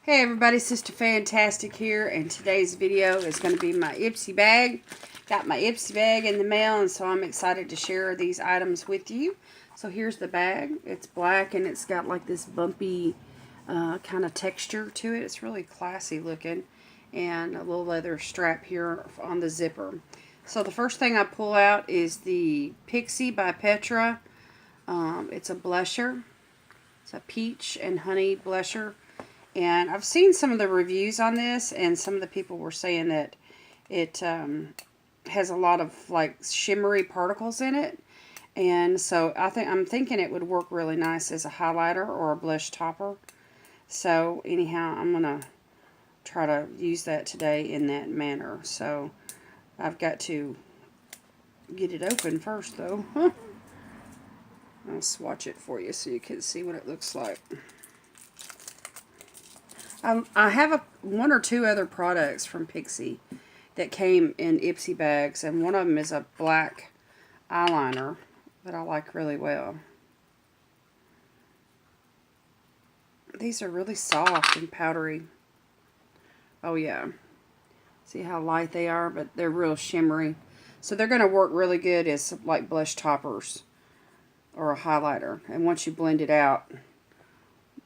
Hey everybody, Sister Fantastic here, and today's video is going to be my Ipsy bag. Got my Ipsy bag in the mail, and so I'm excited to share these items with you. So here's the bag. It's black, and it's got like this bumpy kind of texture to it. It's really classy looking, and a little leather strap here on the zipper. So the first thing I pull out is the Pixie by Petra. It's a blusher. It's a peach and honey blusher. And I've seen some of the reviews on this, and some of the people were saying that it has a lot of like shimmery particles in it. And so I'm thinking it would work really nice as a highlighter or a blush topper. So anyhow, I'm going to try to use that today in that manner. So I've got to get it open first though. I'll swatch it for you so you can see what it looks like. I have one or two other products from Pixie that came in Ipsy bags, and one of them is a black eyeliner that I like really well. These are really soft and powdery. Oh yeah. See how light they are, but they're real shimmery. So they're going to work really good as like blush toppers or a highlighter. And once you blend it out,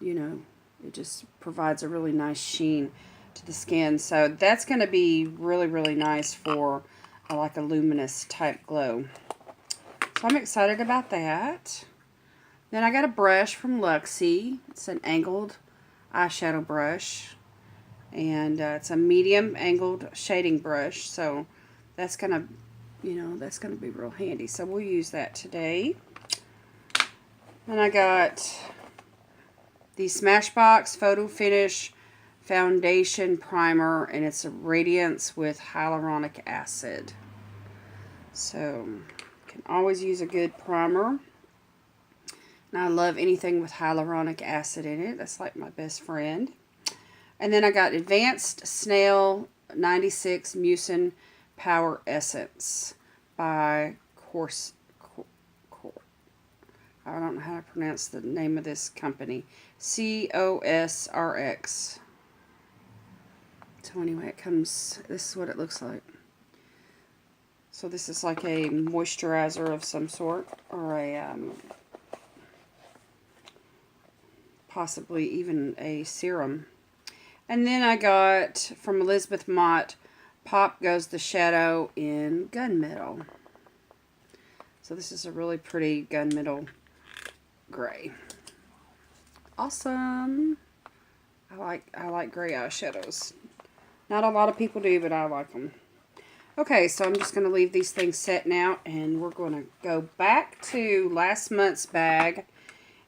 you know, it just provides a really nice sheen to the skin. So that's going to be really, really nice for like a luminous type glow. So I'm excited about that. Then I got a brush from Luxie. It's an angled eyeshadow brush. And it's a medium angled shading brush. So that's going to, that's going to be real handy. So we'll use that today. Then I got the Smashbox Photo Finish Foundation Primer, and it's a Radiance with Hyaluronic Acid. So, can always use a good primer. And I love anything with hyaluronic acid in it. That's like my best friend. And then I got Advanced Snail 96 Mucin Power Essence by I don't know how to pronounce the name of this company. COSRX. So anyway, this is what it looks like. So this is like a moisturizer of some sort, or a possibly even a serum. And then I got from Elizabeth Mott, Pop Goes the Shadow in Gunmetal. So this is a really pretty gunmetal gray. Awesome. I like gray eyeshadows. Not a lot of people do, but I like them. Okay, so I'm just going to leave these things set now, and we're going to go back to last month's bag,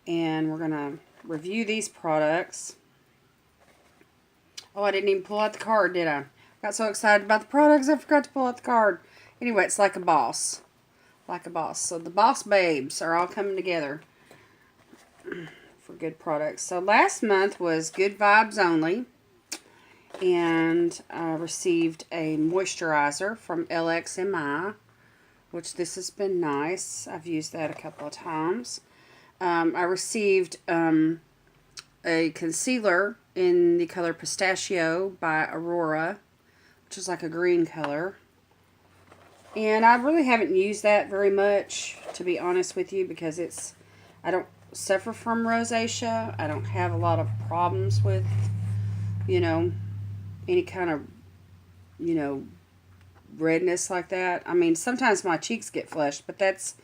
and we're going to review these products. Oh, I didn't even pull out the card, did I? Got so excited about the products, I forgot to pull out the card. Anyway, it's like a boss. Like a boss. So the boss babes are all coming together for good products. So last month was Good Vibes Only, and I received a moisturizer from LXMI, which this has been nice. I've used that a couple of times. I received a concealer in the color Pistachio by Aurora, which is like a green color. And I really haven't used that very much, to be honest with you, because I don't suffer from rosacea. I don't have a lot of problems with, any kind of, redness like that. I mean, sometimes my cheeks get flushed, but that's,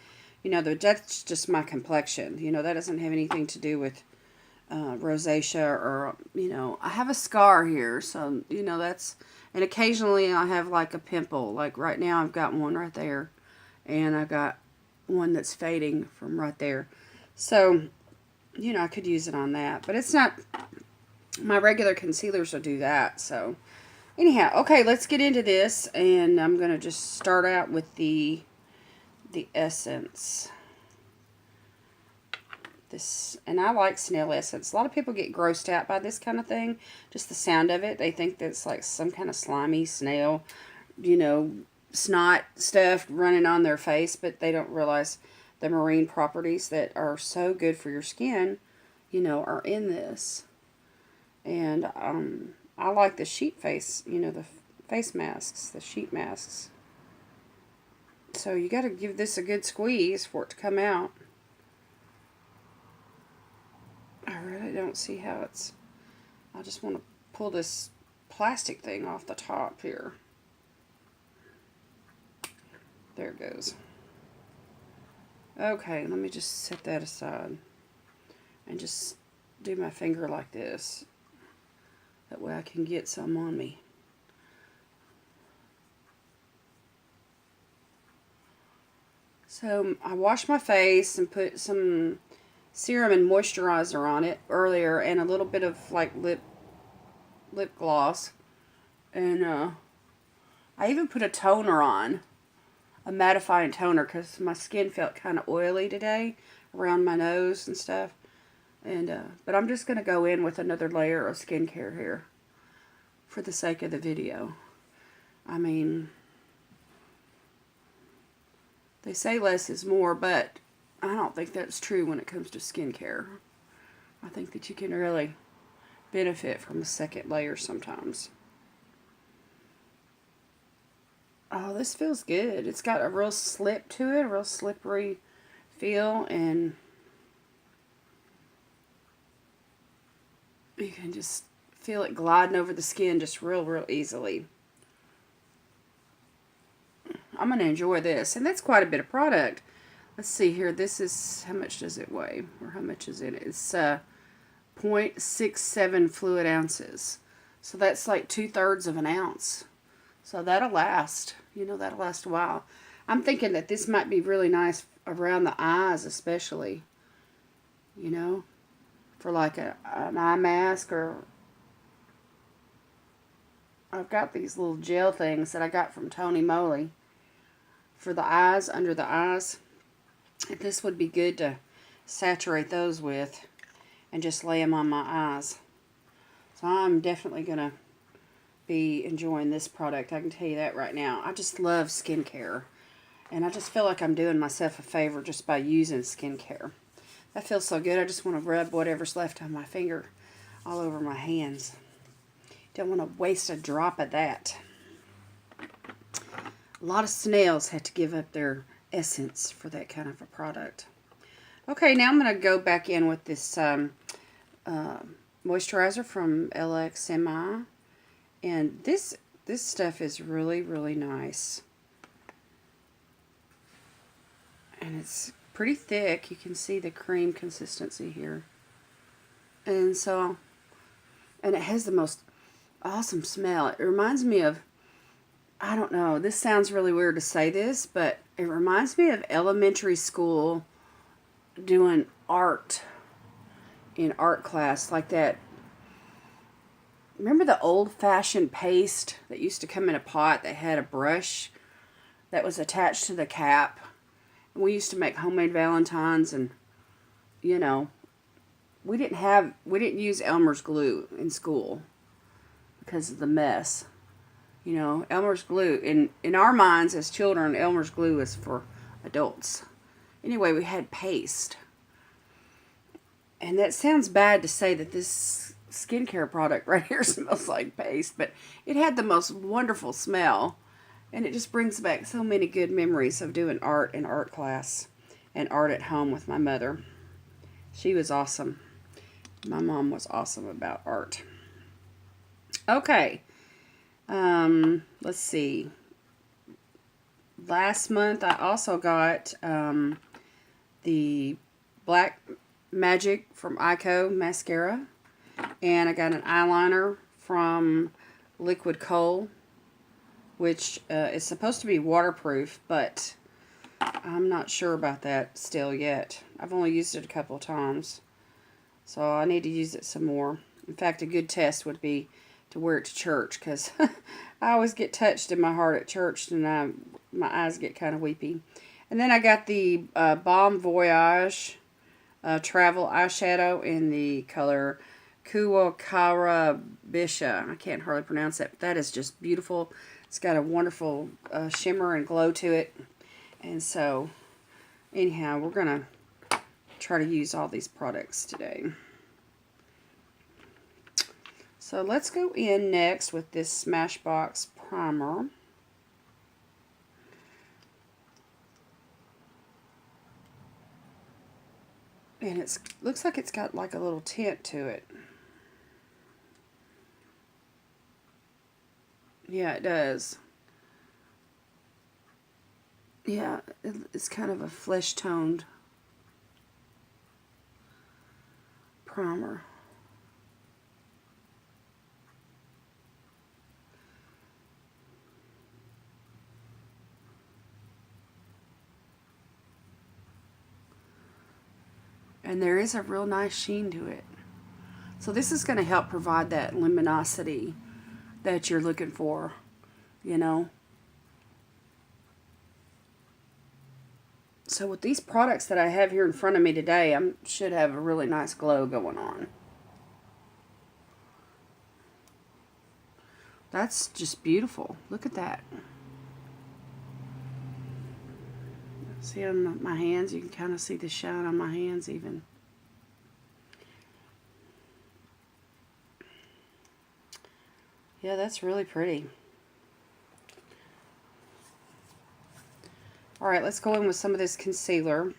that's just my complexion. That doesn't have anything to do with rosacea or, I have a scar here. So, that's, and occasionally I have like a pimple. Like right now I've got one right there, and I've got one that's fading from right there. So, I could use it on that. But it's not, my regular concealers will do that. So, anyhow, okay, let's get into this. And I'm going to just start out with the essence. And I like snail essence. A lot of people get grossed out by this kind of thing. Just the sound of it. They think that it's like some kind of slimy snail, snot stuff running on their face. But they don't realize the marine properties that are so good for your skin, are in this. And I like the sheet face, you know, the face masks, the sheet masks. So you got to give this a good squeeze for it to come out. I really don't see how it's... I just want to pull this plastic thing off the top here. There it goes. Okay, let me just set that aside and just do my finger like this. That way I can get some on me. So I washed my face and put some serum and moisturizer on it earlier, and a little bit of like lip gloss. And I even put a toner on, a mattifying toner, because my skin felt kind of oily today around my nose and stuff. And but I'm just going to go in with another layer of skincare here for the sake of the video. I mean, they say less is more, but I don't think that's true when it comes to skincare. I think that you can really benefit from a second layer sometimes. Oh, this feels good. It's got a real slip to it, a real slippery feel, and you can just feel it gliding over the skin just real easily. I'm going to enjoy this, and that's quite a bit of product. Let's see here. This is, how much does it weigh, or how much is in it? It's 0.67 fluid ounces. So that's like 2/3 of an ounce. So that'll last. You know, that'll last a while. I'm thinking that this might be really nice around the eyes, especially. You know, for like an eye mask, or I've got these little gel things that I got from Tony Moly for the eyes, under the eyes. This would be good to saturate those with and just lay them on my eyes. So I'm definitely going to be enjoying this product. I can tell you that right now. I just love skincare. And I just feel like I'm doing myself a favor just by using skincare. That feels so good. I just want to rub whatever's left on my finger all over my hands. Don't want to waste a drop of that. A lot of snails had to give up their essence for that kind of a product. Okay, now I'm going to go back in with this moisturizer from LXMI. And this stuff is really nice. And it's pretty thick. You can see the cream consistency here. And so, and it has the most awesome smell. It reminds me of, I don't know, this sounds really weird to say this, but it reminds me of elementary school doing art in art class, like that. Remember the old-fashioned paste that used to come in a pot that had a brush that was attached to the cap? And we used to make homemade valentines, and, you know, we didn't use Elmer's glue in school because of the mess. You know, Elmer's glue, in our minds as children, Elmer's glue is for adults. Anyway, we had paste. And that sounds bad to say that this skincare product right here smells like paste, but it had the most wonderful smell. And it just brings back so many good memories of doing art in art class and art at home with my mother. She was awesome. My mom was awesome about art. Okay. Let's see. Last month I also got the Black Magic from Ico mascara, and I got an eyeliner from Liquid Kohl, which is supposed to be waterproof, but I'm not sure about that still yet. I've only used it a couple of times, so I need to use it some more. In fact, a good test would be to wear it to church, because I always get touched in my heart at church, and my eyes get kind of weepy. And then I got the Balm Voyage travel eyeshadow in the color Kuwakara Bisha. I can't hardly pronounce that, but that is just beautiful. It's got a wonderful shimmer and glow to it. And so, anyhow, we're going to try to use all these products today. So let's go in next with this Smashbox primer. And it looks like it's got like a little tint to it. Yeah, it does. Yeah, it's kind of a flesh-toned primer. And there is a real nice sheen to it. So this is going to help provide that luminosity that you're looking for, you know. So with these products that I have here in front of me today, I should have a really nice glow going on. That's just beautiful. Look at that. See on my hands? You can kind of see the shine on my hands even. Yeah, that's really pretty. Alright, let's go in with some of this concealer.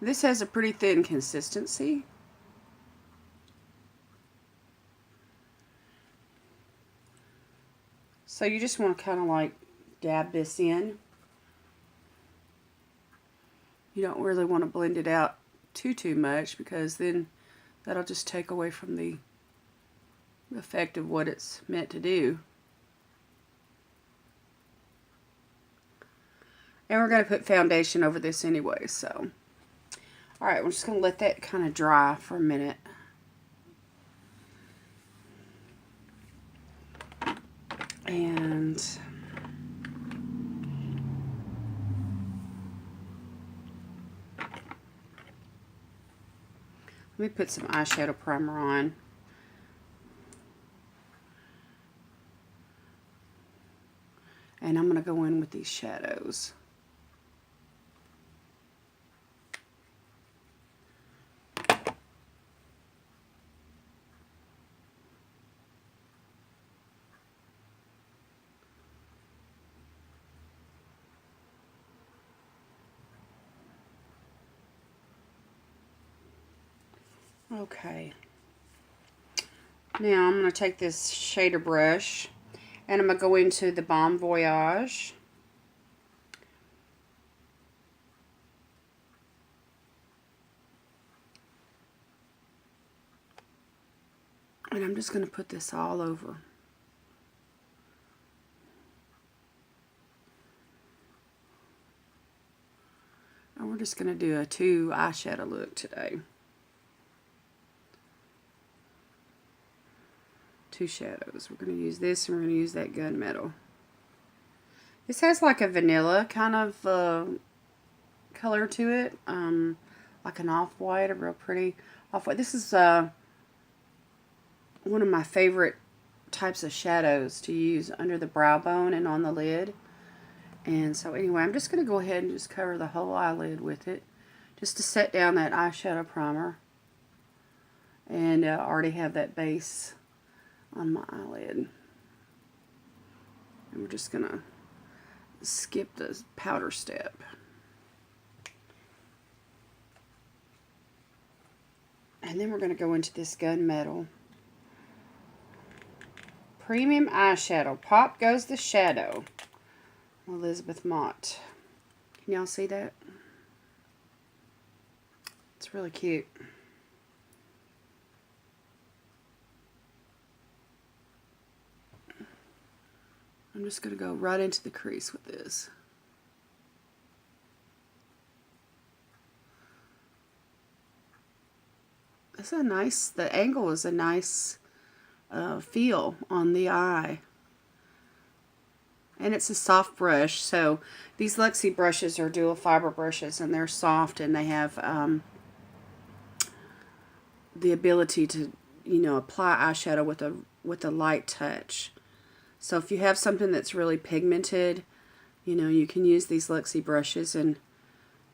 This has a pretty thin consistency. So you just want to kind of like dab this in. You don't really want to blend it out too much, because then that'll just take away from the effect of what it's meant to do. And we're going to put foundation over this anyway, so. Alright, we're just going to let that kind of dry for a minute. And let me put some eyeshadow primer on. And I'm going to go in with these shadows. Okay. Now I'm going to take this shader brush and I'm going to go into the Bon Voyage. And I'm just going to put this all over. And we're just going to do a 2 eyeshadow look today. 2 shadows. We're going to use this and we're going to use that gunmetal. This has like a vanilla kind of color to it. Like an off-white, a real pretty off-white. This is one of my favorite types of shadows to use under the brow bone and on the lid. And so anyway, I'm just going to go ahead and just cover the whole eyelid with it, just to set down that eyeshadow primer. And I already have that base on my eyelid. And we're just going to skip the powder step. And then we're going to go into this gunmetal. Premium eyeshadow. Pop goes the shadow. Elizabeth Mott. Can y'all see that? It's really cute. I'm just going to go right into the crease with this. It's a nice, the angle is a nice feel on the eye. And it's a soft brush, so these Luxie brushes are dual fiber brushes, and they're soft, and they have the ability to, you know, apply eyeshadow with a light touch. So if you have something that's really pigmented, you know, you can use these Luxie brushes and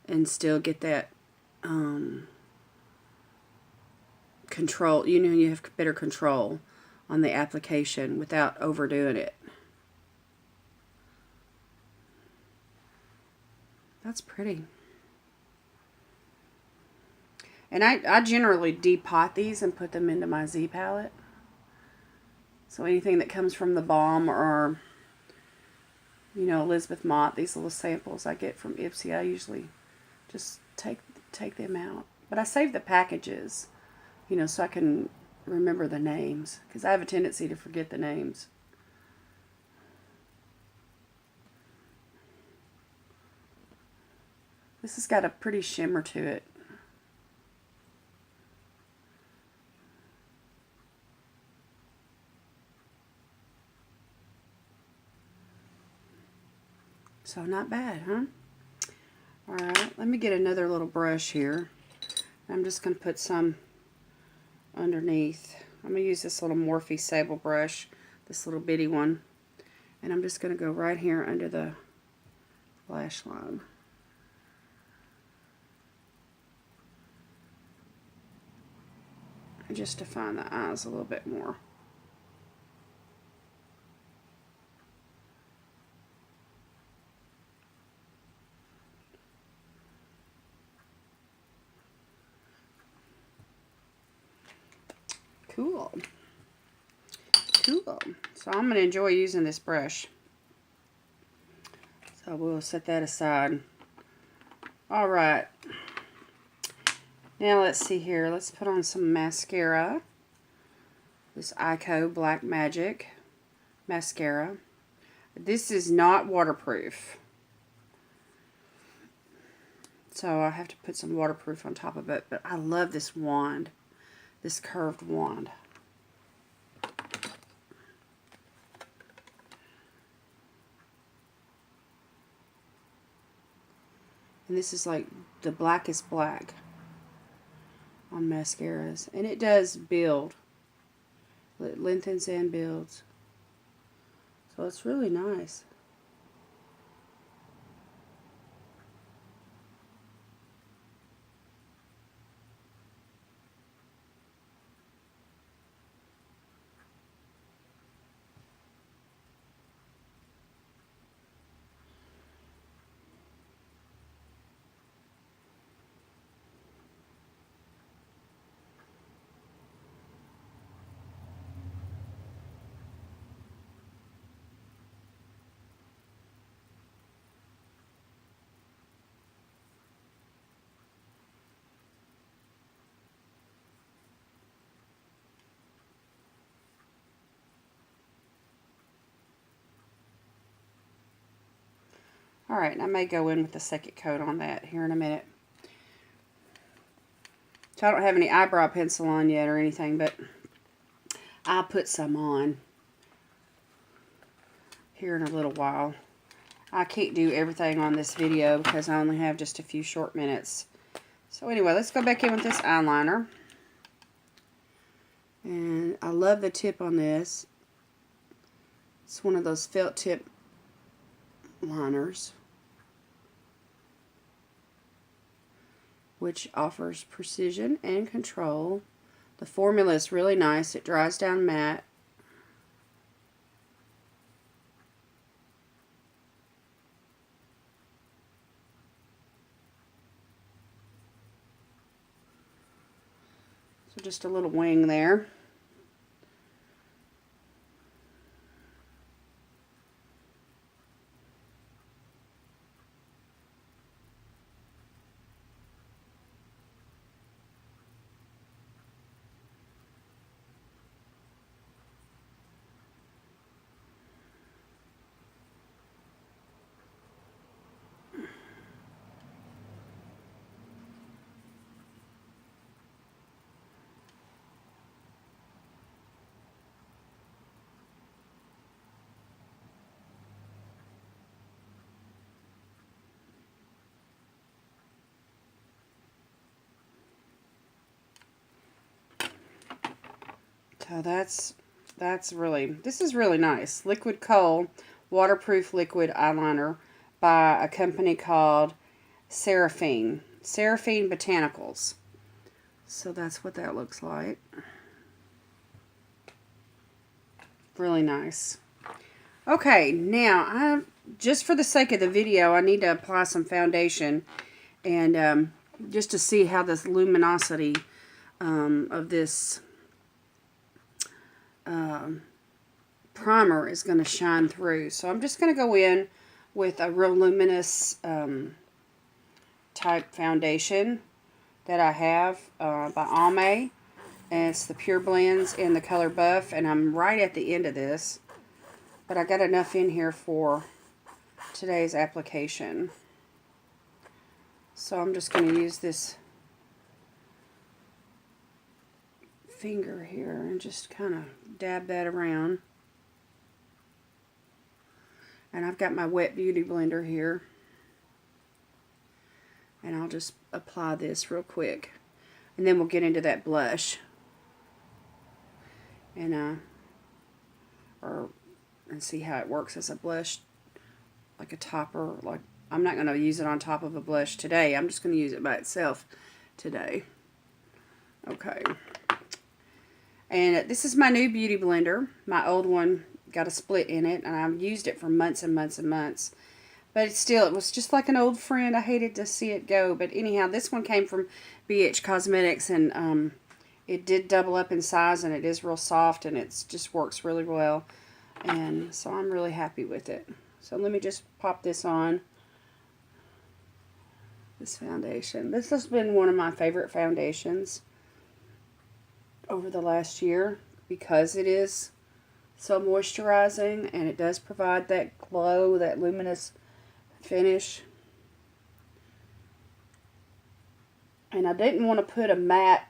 and still get that control. You know, you have better control on the application without overdoing it. That's pretty. And I generally depot these and put them into my Z palette. So anything that comes from the Balm or, you know, Elizabeth Mott, these little samples I get from Ipsy, I usually just take them out. But I save the packages, you know, so I can remember the names, because I have a tendency to forget the names. This has got a pretty shimmer to it. So not bad, huh? Alright, let me get another little brush here. I'm just going to put some underneath. I'm going to use this little Morphe Sable brush, this little bitty one. And I'm just going to go right here under the lash line. And just define the eyes a little bit more. Cool. Cool. So I'm going to enjoy using this brush. So we'll set that aside. Alright. Now let's see here. Let's put on some mascara. This Ico Black Magic mascara. This is not waterproof. So I have to put some waterproof on top of it. But I love this wand. This curved wand. And this is like the blackest black on mascaras. And it does build. It lengthens and builds. So it's really nice. Alright, and I may go in with the second coat on that here in a minute. So I don't have any eyebrow pencil on yet or anything, but I'll put some on here in a little while. I can't do everything on this video because I only have just a few short minutes. So anyway, let's go back in with this eyeliner. And I love the tip on this. It's one of those felt tip liners, which offers precision and control. The formula is really nice. It dries down matte. So just a little wing there. So this is really nice. Liquid Kohl waterproof liquid eyeliner by a company called Seraphine Botanicals. So that's what that looks like. Really nice. Okay, now just for the sake of the video, I need to apply some foundation, and just to see how this luminosity of this primer is going to shine through. So I'm just going to go in with a real luminous type foundation that I have by Almay, and it's the Pure Blends in the color Buff, and I'm right at the end of this, but I got enough in here for today's application. So I'm just going to use this finger here and just kind of dab that around. And I've got my wet beauty blender here, and I'll just apply this real quick, and then we'll get into that blush and see how it works as a blush, like a topper. Like, I'm not going to use it on top of a blush today. I'm just going to use it by itself today. Okay. And this is my new beauty blender. My old one got a split in it, and I've used it for months and months and months. But still, it was just like an old friend. I hated to see it go. But anyhow, this one came from BH Cosmetics, and it did double up in size, and it is real soft, and it just works really well. And so I'm really happy with it. So let me just pop this on. This foundation. This has been one of my favorite foundations over the last year because it is so moisturizing, and it does provide that glow, that luminous finish. And I didn't want to put a matte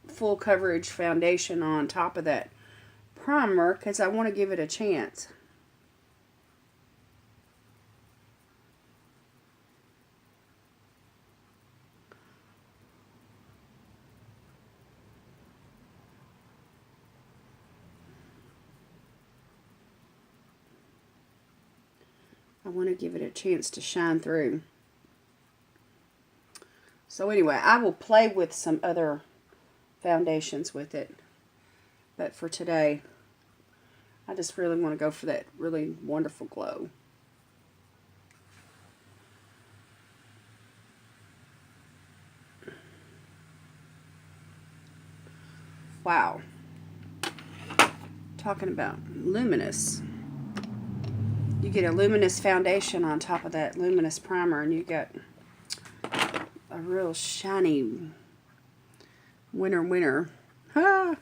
full coverage foundation on top of that primer because I want to give it a chance. I want to give it a chance to shine through. So anyway, I will play with some other foundations with it. But for today, I just really want to go for that really wonderful glow. Wow. Talking about luminous. You get a luminous foundation on top of that luminous primer, and you get a real shiny winner. Ah.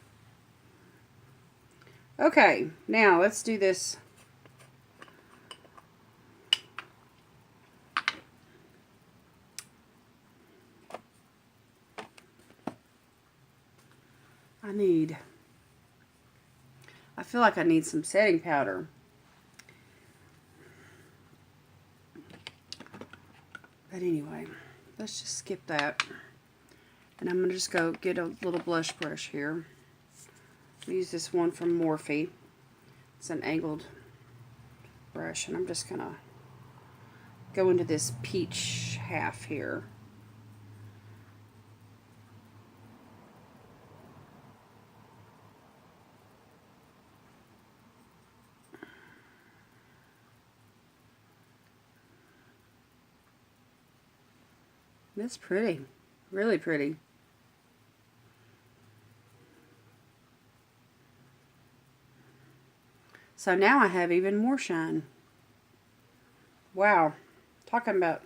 Okay, now let's do this. I feel like I need some setting powder. But anyway, let's just skip that. And I'm going to just go get a little blush brush here. Use this one from Morphe. It's an angled brush, and I'm just going to go into this peach half here. That's pretty. Really pretty. So now I have even more shine. Wow. Talking about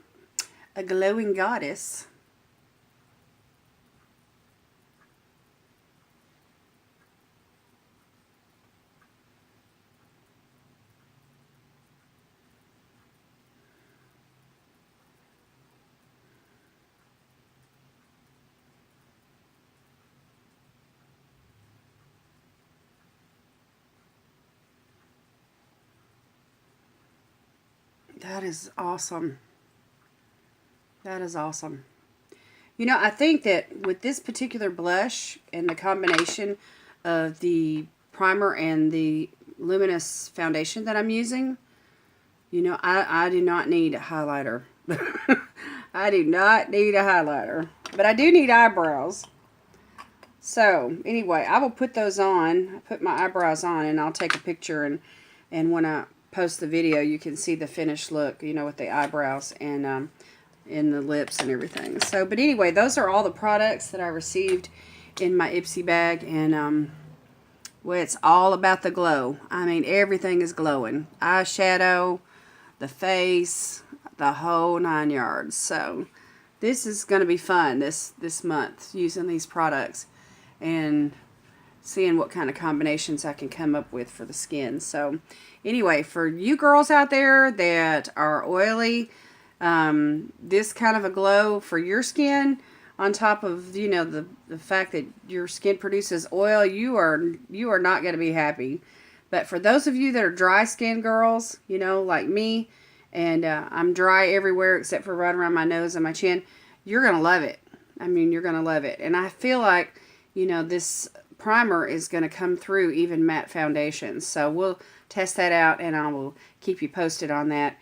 a glowing goddess. That is awesome. That is awesome. You know, I think that with this particular blush and the combination of the primer and the luminous foundation that I'm using, you know, I do not need a highlighter. I do not need a highlighter. But I do need eyebrows. So, anyway, I will put those on. Put my eyebrows on, and I'll take a picture. And when I post the video, you can see the finished look, you know, with the eyebrows and in the lips and everything. So, but anyway, those are all the products that I received in my Ipsy bag. And, well, it's all about the glow. I mean, everything is glowing. Eyeshadow, the face, the whole 9 yards. So, this is going to be fun this month, using these products and seeing what kind of combinations I can come up with for the skin. So, anyway, for you girls out there that are oily, this kind of a glow for your skin, on top of, you know, the fact that your skin produces oil, you are not going to be happy. But for those of you that are dry skin girls, you know, like me, and I'm dry everywhere except for right around my nose and my chin, you're going to love it. I mean, you're going to love it. And I feel like, you know, this primer is going to come through even matte foundations. So we'll test that out, and I will keep you posted on that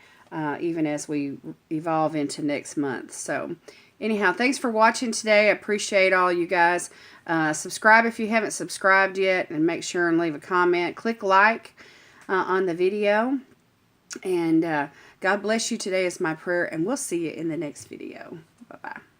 even as we evolve into next month. So anyhow, thanks for watching today. I appreciate all you guys. Subscribe if you haven't subscribed yet, and make sure and leave a comment. Click like on the video. And God bless you today is my prayer, and we'll see you in the next video. Bye-bye.